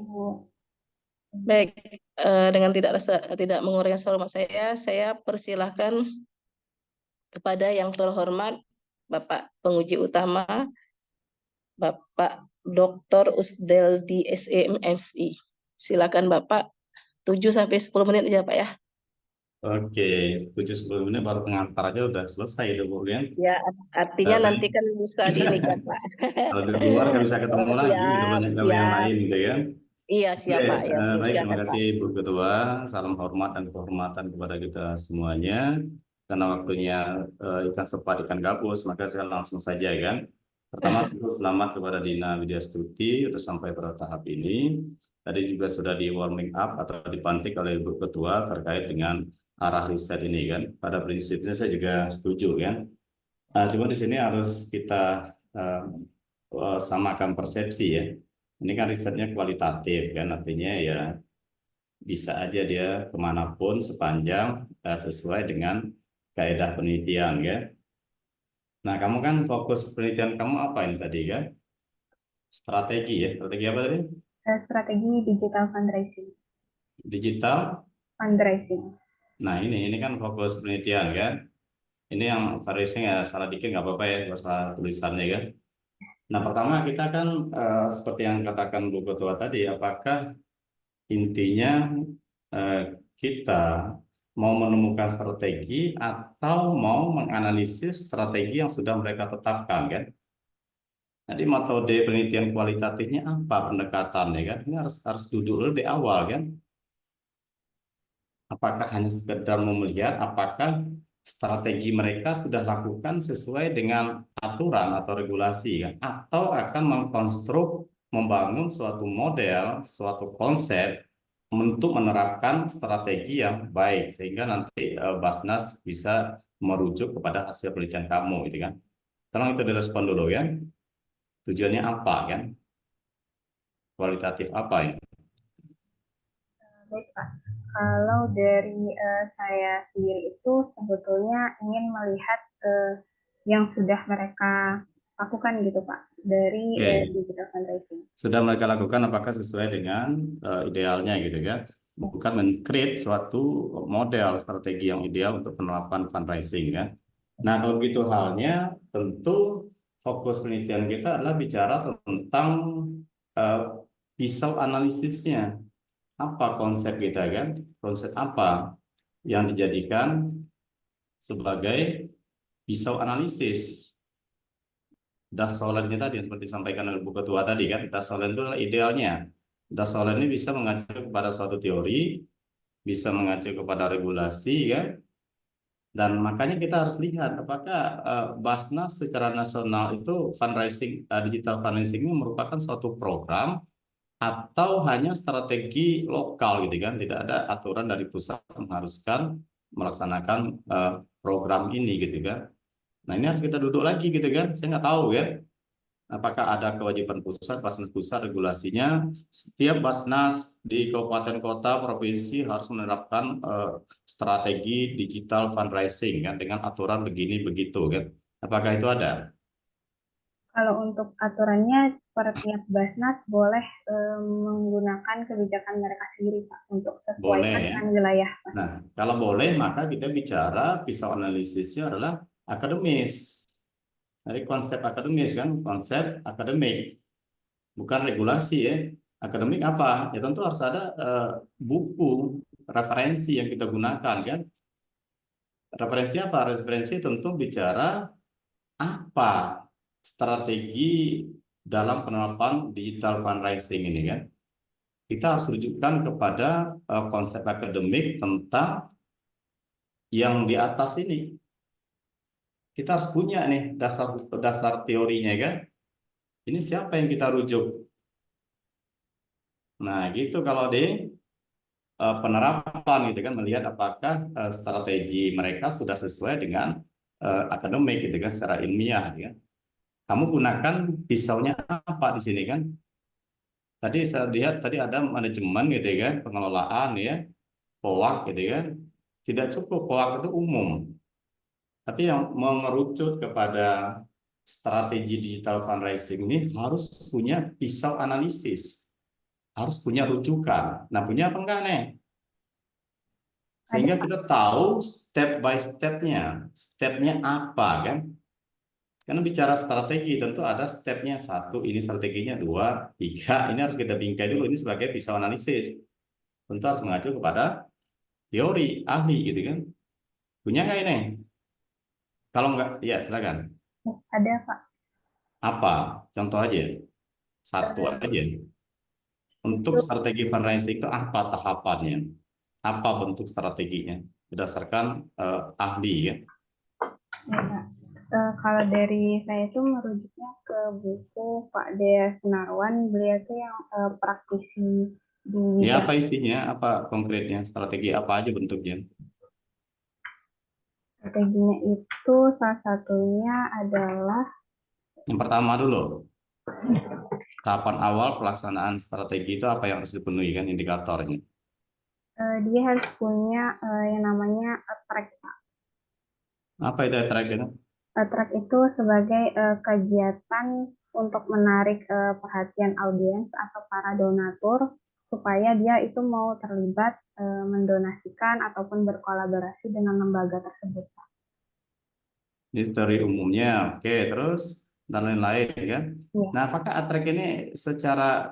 Bu. Baik, dengan tidak mengurangi rasa hormat saya persilahkan kepada yang terhormat Bapak Penguji Utama, Bapak Dr. Usdeldi SEMSI. Silakan Bapak, 7 sampai 10 menit aja Pak ya. Oke, 7-10 menit baru pengantar aja udah selesai itu Bu ya. Ya, artinya nanti kan bisa di ini kan Pak. Kalau di luar nggak bisa ketemu lagi, Ya, udah banyak gawe yang siap. lain gitu ya. Iya, Oke, siap Pak. Ya, baik, terima silakan Pak. kasih Bu Ketua. Salam hormat dan kehormatan kepada kita semuanya. Karena waktunya ikan sepat ikan gabus, maka saya langsung saja kan. Pertama, tentu selamat kepada Dina Widya Stuti sudah sampai pada tahap ini. Tadi juga sudah di warming up atau dipantik oleh Bu Ketua terkait dengan arah riset ini kan. Pada prinsipnya saya juga setuju kan. Cuma di sini harus kita samakan persepsi ya. Ini kan risetnya kualitatif kan, artinya ya bisa aja dia kemanapun sepanjang sesuai dengan kaedah penelitian ya. Nah, kamu kan fokus penelitian kamu apa ini tadi kan? Strategi ya, strategi apa tadi? Strategi digital fundraising. Digital. Fundraising. Nah, ini kan fokus penelitian kan. Ini yang fundraising ya salah dikit nggak apa-apa ya bahasa tulisannya kan. Nah, pertama kita kan seperti yang katakan Bu Ketua tadi, apakah intinya kita mau menemukan strategi atau mau menganalisis strategi yang sudah mereka tetapkan kan? Jadi metode penelitian kualitatifnya apa pendekatannya kan? Ini harus duduk dulu di awal kan? Apakah hanya sekedar mau melihat apakah strategi mereka sudah lakukan sesuai dengan aturan atau regulasi kan? Atau akan mengkonstruk membangun suatu model, suatu konsep untuk menerapkan strategi yang baik sehingga nanti Basnas bisa merujuk kepada hasil penelitian kamu gitu kan. Tolong itu direspon dulu ya. Tujuannya apa kan? Kualitatif apa ini? Baik Pak, kalau dari saya sendiri itu sebetulnya ingin melihat yang sudah mereka lakukan gitu Pak, dari Oke. digital fundraising. Sudah mereka lakukan apakah sesuai dengan idealnya gitu kan? Bukan men-create suatu model strategi yang ideal untuk penerapan fundraising kan. Nah, kalau begitu halnya tentu fokus penelitian kita adalah bicara tentang uh, pisau analisisnya. Apa konsep kita kan? Konsep apa yang dijadikan sebagai pisau analisis? Dasolen tadi seperti disampaikan oleh Bu Ketua tadi kan, dasolen itu adalah idealnya. Dasolen ini bisa mengacu kepada suatu teori, bisa mengacu kepada regulasi kan, dan makanya kita harus lihat apakah Basnas secara nasional itu fundraising, digital fundraising ini merupakan suatu program atau hanya strategi lokal gitu kan, tidak ada aturan dari pusat mengharuskan melaksanakan program ini gitu kan. Nah, ini harus kita duduk lagi gitu kan, saya nggak tahu ya apakah ada kewajiban pusat, Basnas pusat regulasinya, setiap Basnas di kabupaten kota provinsi harus menerapkan strategi digital fundraising kan dengan aturan begini begitu kan. Apakah itu ada? Kalau untuk aturannya, per tiap Basnas boleh menggunakan kebijakan mereka sendiri Pak, untuk Boleh sesuaikan ya. dengan wilayah Pak. Nah, kalau boleh maka kita bicara pisau analisisnya adalah akademis. Dari konsep akademis kan, konsep akademik, bukan regulasi ya. Akademik apa? Ya tentu harus ada buku referensi yang kita gunakan kan. Referensi apa? Referensi tentu bicara apa strategi dalam penerapan digital fundraising ini kan. Kita harus rujukan kepada konsep akademik tentang yang di atas ini. Kita harus punya nih dasar dasar teorinya kan. Ini siapa yang kita rujuk? Nah, gitu kalau di penerapan gitu kan, melihat apakah strategi mereka sudah sesuai dengan akademik gitu kan, secara ilmiah gitu kan. Kamu gunakan pisaunya apa di sini kan? Tadi saya lihat tadi ada manajemen gitu kan, pengelolaan ya, POAK gitu kan. Tidak cukup POAK itu umum. Tapi yang mengerucut kepada strategi digital fundraising ini harus punya pisau analisis. harus punya rujukan. Nah, punya apa enggak nih? Ada, Sehingga Pak. kita tahu step by stepnya apa kan? Karena bicara strategi tentu ada stepnya, satu ini strateginya, dua, tiga, ini harus kita bingkai dulu, ini sebagai pisau analisis. Tentu harus mengacu kepada teori, ahli gitu kan. Punya nggak ini? Kalau nggak, ya silakan. Ada, Pak. Apa? Contoh aja, satu Eh, aja. Untuk itu strategi fundraising itu apa tahapannya? Apa bentuk strateginya? Berdasarkan ahli ya. ya, Pak. Kalau dari saya itu merujuknya ke buku Pak Dea Senarwan. Beliau itu yang praktisi di Ya bidang apa isinya? Apa konkretnya? Strategi apa aja bentuknya? strateginya itu salah satunya adalah Yang pertama dulu, tahapan awal pelaksanaan strategi itu apa yang harus dipenuhi kan indikatornya? dia harus punya yang namanya track, Pak. Apa itu track itu? Track itu sebagai kegiatan untuk menarik perhatian audiens atau para donatur supaya dia itu mau terlibat mendonasikan ataupun berkolaborasi dengan lembaga tersebut, Pak. Ini teori umumnya, oke, terus dan lain-lain kan. Iya. Nah, apakah track ini secara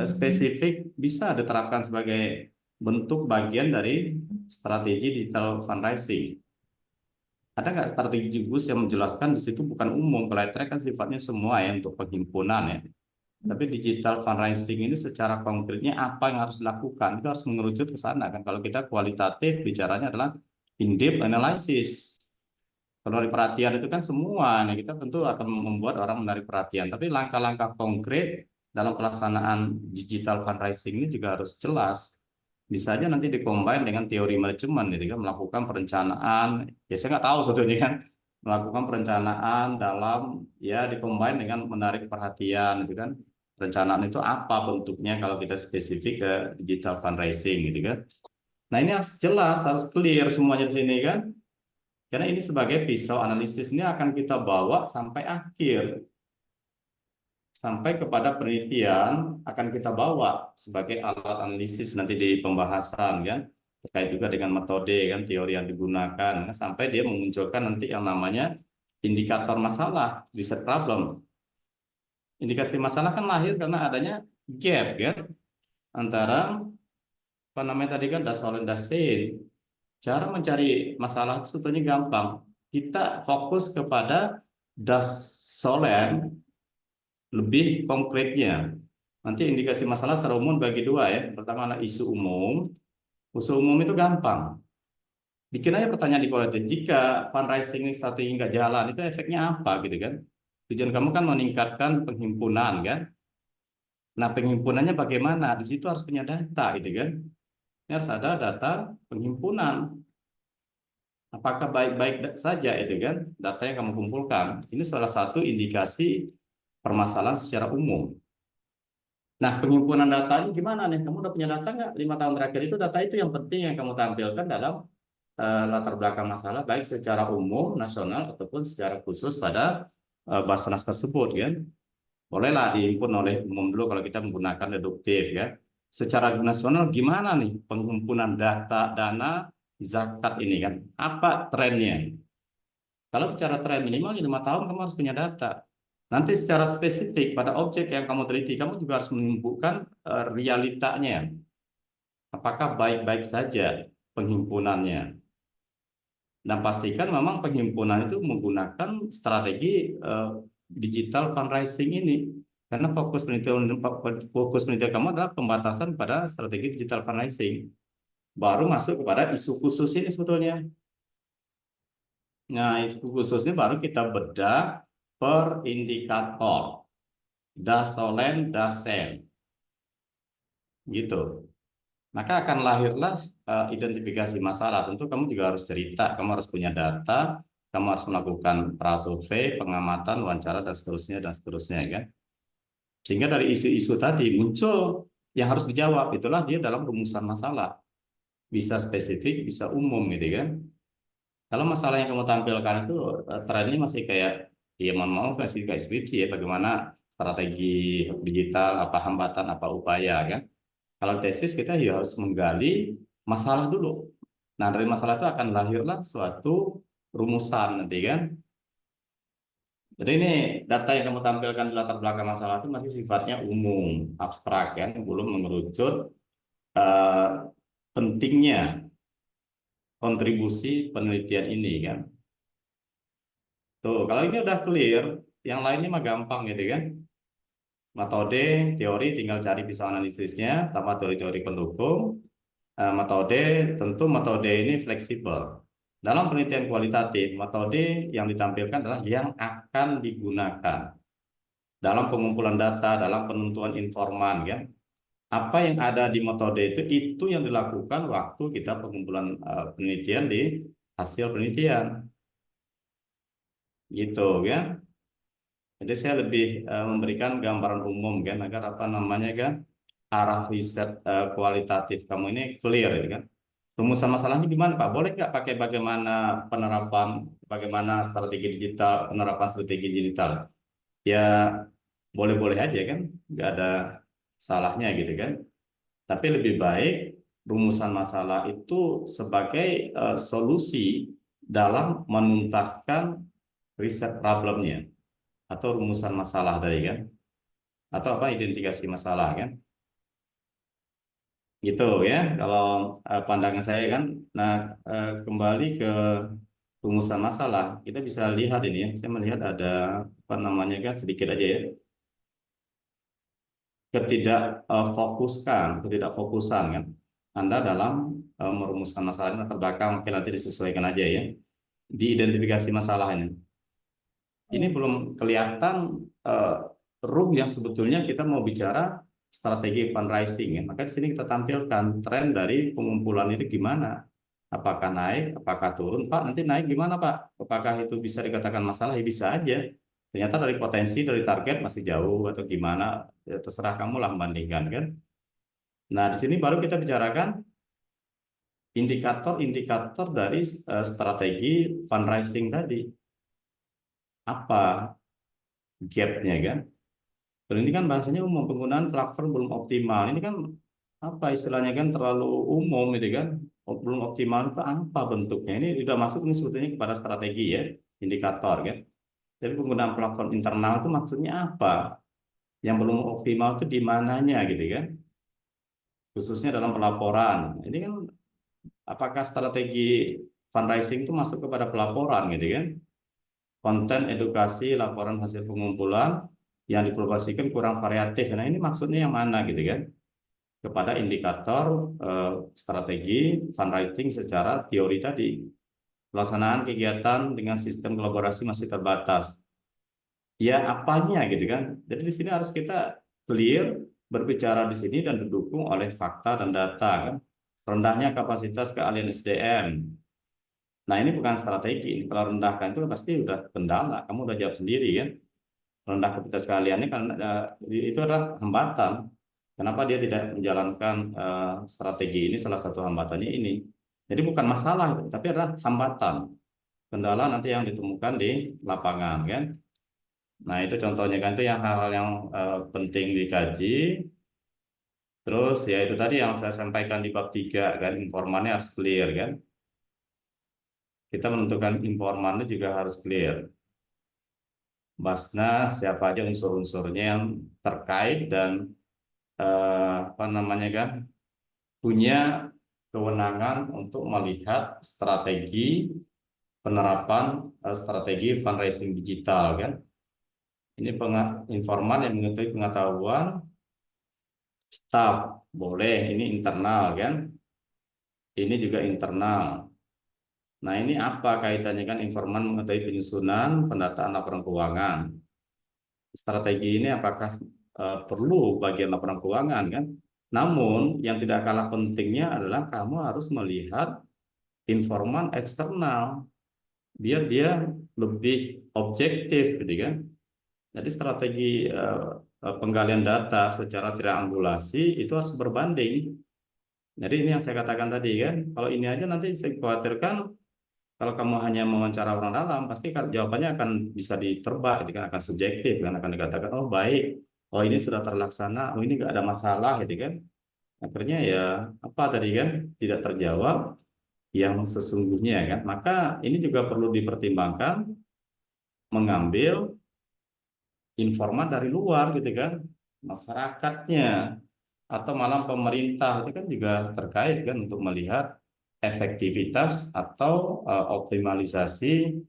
spesifik bisa diterapkan sebagai bentuk bagian dari strategi digital fundraising? Ada nggak strategi khusus yang menjelaskan di situ bukan umum, kalau track kan sifatnya semua ya untuk penghimpunan ya. Tapi digital fundraising ini secara konkretnya apa yang harus dilakukan? Itu harus mengerucut ke sana kan. Kalau kita kualitatif bicaranya adalah in-depth analysis. Kalau dari perhatian itu kan semua, nah kita tentu akan membuat orang menarik perhatian. Tapi langkah-langkah konkret dalam pelaksanaan digital fundraising ini juga harus jelas. Bisa aja nanti dikombin dengan teori manajemen, jadi kan melakukan perencanaan. Ya saya nggak tahu sebetulnya kan melakukan perencanaan dalam ya dikombin dengan menarik perhatian, itu kan. Perencanaan itu apa bentuknya kalau kita spesifik ke digital fundraising, gitu kan. Nah ini harus jelas, harus clear semuanya di sini kan. Karena ini sebagai pisau analisis ini akan kita bawa sampai akhir. Sampai kepada penelitian akan kita bawa sebagai alat analisis nanti di pembahasan kan. Terkait juga dengan metode kan, teori yang digunakan. Sampai dia memunculkan nanti yang namanya indikator masalah, riset problem. Indikasi masalah kan lahir karena adanya gap kan. Antara apa namanya tadi kan dasolen dasein. Cara mencari masalah itu sebetulnya gampang. Kita fokus kepada dasolen lebih konkretnya. Nanti indikasi masalah secara umum bagi dua ya. Pertama adalah isu umum. Isu umum itu gampang. Bikin aja pertanyaan di kualitatif. Jika fundraising strategi nggak jalan, itu efeknya apa gitu kan? Tujuan kamu kan meningkatkan penghimpunan kan? Nah penghimpunannya bagaimana? Di situ harus punya data gitu kan? Ini harus ada data penghimpunan. Apakah baik-baik saja itu kan data yang kamu kumpulkan? Ini salah satu indikasi permasalahan secara umum. Nah, penghimpunan data ini gimana nih? Kamu udah punya data nggak? 5 tahun terakhir itu data itu yang penting yang kamu tampilkan dalam latar belakang masalah, baik secara umum, nasional, ataupun secara khusus pada Basnas tersebut kan. Bolehlah dihimpun oleh umum dulu kalau kita menggunakan deduktif ya. Secara nasional gimana nih penghimpunan data dana zakat ini kan? Apa trennya? Kalau bicara tren minimal 5 tahun kamu harus punya data. Nanti secara spesifik pada objek yang kamu teliti, kamu juga harus menunjukkan realitanya. Apakah baik-baik saja penghimpunannya? Dan pastikan memang penghimpunan itu menggunakan strategi digital fundraising ini. Karena fokus penelitian kamu adalah pembatasan pada strategi digital fundraising. Baru masuk kepada isu khusus ini sebetulnya. Nah, isu khususnya baru kita bedah per indikator. Dasolen, dasen. Gitu. Maka akan lahirlah identifikasi masalah. Tentu kamu juga harus cerita, kamu harus punya data, kamu harus melakukan prasurvei, pengamatan, wawancara, dan seterusnya kan. Sehingga dari isu-isu tadi muncul yang harus dijawab, itulah dia dalam rumusan masalah. Bisa spesifik, bisa umum gitu kan. Kalau masalah yang kamu tampilkan itu trennya masih kayak, ya mohon maaf kasih kayak skripsi ya, bagaimana strategi digital, apa hambatan, apa upaya kan. Kalau tesis kita ya harus menggali masalah dulu. Nah, dari masalah itu akan lahirlah suatu rumusan nanti kan. Jadi ini data yang kamu tampilkan di latar belakang masalah itu masih sifatnya umum, abstrak kan, belum mengerucut eh, pentingnya kontribusi penelitian ini kan. Tuh, kalau ini udah clear, yang lainnya mah gampang gitu kan. Metode, teori tinggal cari pisau analisisnya, tambah teori-teori pendukung. Metode, tentu metode ini fleksibel. Dalam penelitian kualitatif, metode yang ditampilkan adalah yang akan digunakan dalam pengumpulan data, dalam penentuan informan kan. Apa yang ada di metode itu yang dilakukan waktu kita pengumpulan penelitian di hasil penelitian. Gitu ya. Jadi saya lebih memberikan gambaran umum kan agar apa namanya kan arah riset kualitatif kamu ini clear gitu kan. Rumusan masalahnya gimana Pak? Boleh nggak pakai bagaimana strategi digital, penerapan strategi digital? Ya boleh-boleh aja kan, nggak ada salahnya gitu kan. Tapi lebih baik rumusan masalah itu sebagai solusi dalam menuntaskan riset problemnya atau rumusan masalah tadi kan, atau apa identifikasi masalah kan. Gitu ya kalau pandangan saya kan. Nah, kembali ke rumusan masalah kita bisa lihat ini ya, saya melihat ada apa namanya kan sedikit aja ya, ketidakfokusan kan Anda dalam merumuskan masalah ini latar belakang, mungkin nanti disesuaikan aja ya di identifikasi masalahnya. Ini belum kelihatan room yang sebetulnya kita mau bicara strategi fundraising ya. Maka di sini kita tampilkan tren dari pengumpulan itu gimana. Apakah naik, apakah turun, Pak? Nanti naik gimana, Pak? Apakah itu bisa dikatakan masalah? Ya bisa aja. Ternyata dari potensi, dari target masih jauh atau gimana? Ya, terserah kamu lah membandingkan kan. Nah, di sini baru kita bicarakan indikator-indikator dari strategi fundraising tadi. Apa gap-nya kan? Dan ini kan bahasanya umum, penggunaan platform belum optimal. Ini kan apa istilahnya kan terlalu umum itu kan. Belum optimal itu apa bentuknya? Ini sudah masuk ini sebetulnya kepada strategi ya, indikator kan. Jadi penggunaan platform internal itu maksudnya apa? Yang belum optimal itu di mananya gitu kan. Khususnya dalam pelaporan. Ini kan apakah strategi fundraising itu masuk kepada pelaporan gitu kan. Konten edukasi, laporan hasil pengumpulan yang dipublikasikan kurang variatif. Nah, ini maksudnya yang mana gitu kan? Kepada indikator strategi fundraising secara teori tadi. Pelaksanaan kegiatan dengan sistem kolaborasi masih terbatas. Ya, apanya gitu kan? Jadi di sini harus kita clear berbicara di sini dan didukung oleh fakta dan data kan. Rendahnya kapasitas keahlian SDM. Nah, ini bukan strategi. Kalau rendahkan itu pasti udah kendala. Kamu udah jawab sendiri kan. Rendah kapasitas keahliannya karena itu adalah hambatan. Kenapa dia tidak menjalankan strategi ini? Salah satu hambatannya ini. Jadi bukan masalah, tapi adalah hambatan. Kendala nanti yang ditemukan di lapangan kan. Nah itu contohnya kan itu yang hal-hal yang penting dikaji. Terus ya itu tadi yang saya sampaikan di bab 3 kan, informannya harus clear kan. Kita menentukan informannya juga harus clear. Basnas siapa aja unsur-unsurnya yang terkait dan apa namanya kan punya kewenangan untuk melihat strategi penerapan strategi fundraising digital kan. Ini informan yang mengetahui pengetahuan staff boleh, ini internal kan. Ini juga internal. Nah, ini apa kaitannya kan informan mengetahui penyusunan pendataan laporan keuangan. Strategi ini apakah perlu bagian laporan keuangan kan? Namun yang tidak kalah pentingnya adalah kamu harus melihat informan eksternal biar dia lebih objektif gitu kan. Jadi strategi penggalian data secara triangulasi itu harus berbanding. Jadi ini yang saya katakan tadi kan, kalau ini aja nanti saya khawatirkan kalau kamu hanya mewawancara orang dalam pasti jawabannya akan bisa diterba, itu kan akan subjektif kan, akan dikatakan oh baik, oh ini sudah terlaksana, oh ini nggak ada masalah gitu kan. Akhirnya ya apa tadi kan tidak terjawab yang sesungguhnya kan. Maka ini juga perlu dipertimbangkan mengambil informan dari luar gitu kan, masyarakatnya atau malah pemerintah itu kan juga terkait kan untuk melihat efektivitas atau optimalisasi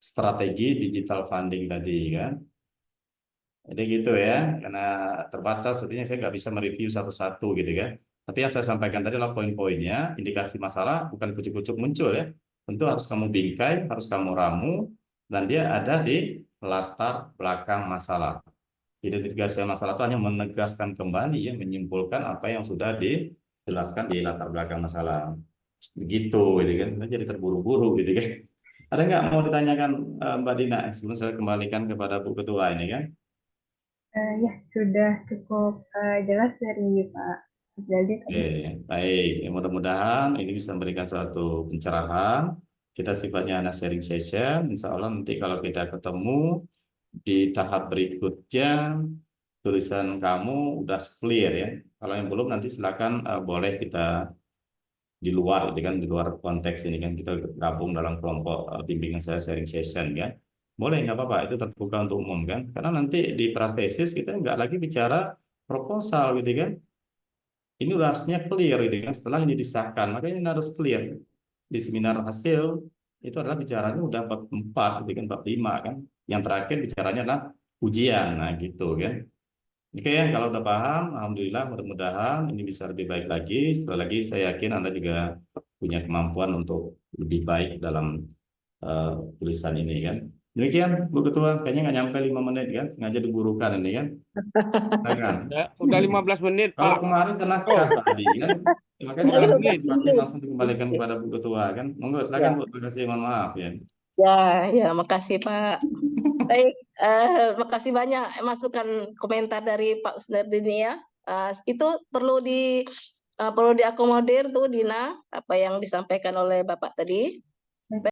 strategi digital funding tadi kan. Jadi gitu ya, karena terbatas, artinya saya nggak bisa mereview satu-satu gitu kan. Tapi yang saya sampaikan tadi adalah poin-poinnya, indikasi masalah bukan kucuk-kucuk muncul ya. Tentu harus kamu bingkai, harus kamu ramu, dan dia ada di latar belakang masalah. Identifikasi masalah itu hanya menegaskan kembali ya, menyimpulkan apa yang sudah dijelaskan di latar belakang masalah. Begitu, gitu kan. Jadi terburu-buru gitu kan. Ada nggak mau ditanyakan Mbak Dina sebelum saya kembalikan kepada Bu Ketua ini kan? Ya, sudah cukup jelas dari Pak Jadi tadi. Oke, baik. Ya, mudah-mudahan ini bisa memberikan suatu pencerahan. Kita sifatnya anak sharing session. Insya Allah nanti kalau kita ketemu di tahap berikutnya, tulisan kamu udah clear ya. Kalau yang belum nanti silakan boleh kita di luar, gitu kan, di luar konteks ini kan kita gabung dalam kelompok bimbingan saya sharing session kan. Boleh, nggak apa-apa, itu terbuka untuk umum kan. Karena nanti di prastesis kita nggak lagi bicara proposal gitu kan. Ini udah harusnya clear gitu kan setelah ini disahkan, makanya ini harus clear. Di seminar hasil itu adalah bicaranya udah 44 gitu kan, 45 kan, yang terakhir bicaranya adalah ujian. Nah gitu kan. Oke ya, kalau udah paham, alhamdulillah, mudah-mudahan ini bisa lebih baik lagi. Sekali lagi saya yakin Anda juga punya kemampuan untuk lebih baik dalam tulisan ini kan. Demikian Bu Ketua, kayaknya nggak nyampe 5 menit kan, sengaja diburukan ini kan. Silakan. Udah 15 menit, Kalau Pak. kemarin kena Oh. cut tadi kan, makanya Ayo, sekarang menit. kesempatan langsung dikembalikan kepada Bu Ketua kan. Monggo silakan Bu, terima kasih, mohon maaf ya. Ya, makasih Pak. Baik, makasih banyak masukan komentar dari Pak Usnardini ya. Itu perlu diakomodir tuh Dina, apa yang disampaikan oleh Bapak tadi.